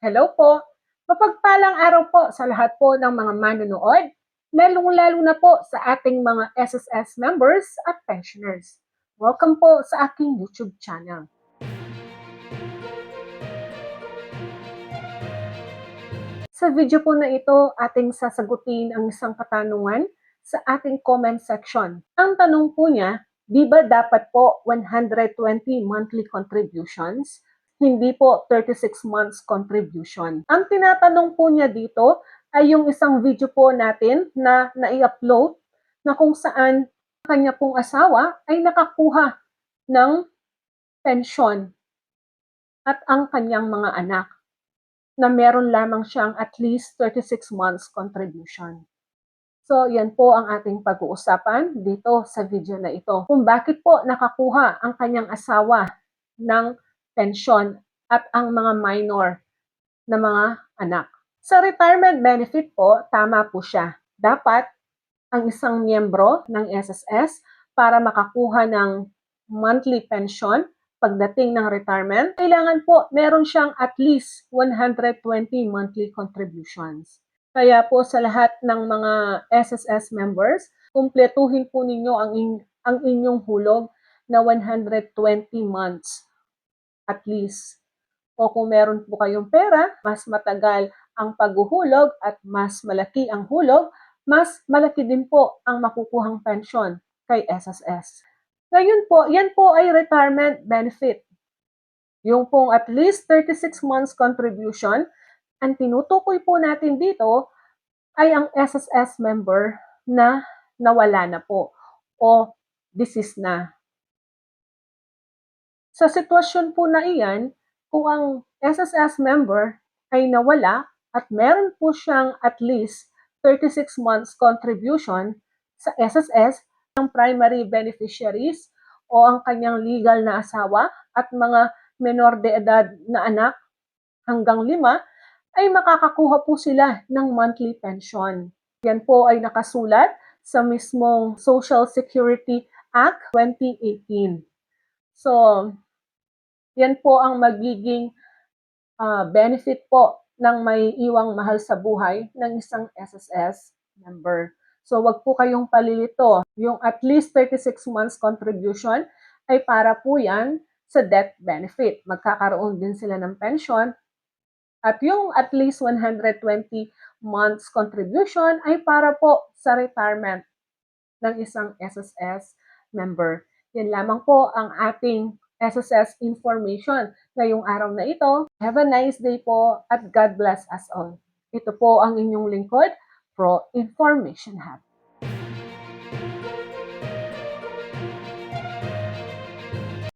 Hello po! Mapagpalang araw po sa lahat po ng mga manonood, lalong-lalo na po sa ating mga SSS members at pensioners. Welcome po sa aking YouTube channel. Sa video po na ito, ating sasagutin ang isang katanungan sa ating comment section. Ang tanong po niya, di ba dapat po 120 monthly contributions? Hindi po 36 months contribution. Ang tinatanong po niya dito ay yung isang video po natin na nai-upload na kung saan kanya pong asawa ay nakakuha ng pensyon at ang kanyang mga anak na meron lamang siyang at least 36 months contribution. So, yan po ang ating pag-uusapan dito sa video na ito. Kung bakit po nakakuha ang kanyang asawa ng pensyon at ang mga minor na mga anak. Sa retirement benefit po, tama po siya. Dapat ang isang miyembro ng SSS para makakuha ng monthly pension pagdating ng retirement, kailangan po meron siyang at least 120 monthly contributions. Kaya po sa lahat ng mga SSS members, kumpletuhin po ninyo ang inyong hulog na 120 months at least. O kung meron po kayong pera, mas matagal ang paghuhulog at mas malaki ang hulog, mas malaki din po ang makukuhang pensyon kay SSS. Ngayon po, yan po ay retirement benefit. Yung pong at least 36 months contribution, ang tinutukoy po natin dito ay ang SSS member na nawala na po o deceased na. Sa sitwasyon po na iyan, kung ang SSS member ay nawala at meron po siyang at least 36 months contribution sa SSS, ang primary beneficiaries o ang kanyang legal na asawa at mga menor de edad na anak hanggang 5 ay makakakuha po sila ng monthly pension. Yan po ay nakasulat sa mismong Social Security Act 2018. So, yan po ang magiging benefit po ng may iwang mahal sa buhay ng isang SSS member. So, wag po kayong palilito. Yung at least 36 months contribution ay para po yan sa death benefit. Magkakaroon din sila ng pension. At yung at least 120 months contribution ay para po sa retirement ng isang SSS member. Yan lamang po ang ating SSS information ngayong araw na ito. Have a nice day po at God bless us all. Ito po ang inyong lingkod, Pro Information Hub.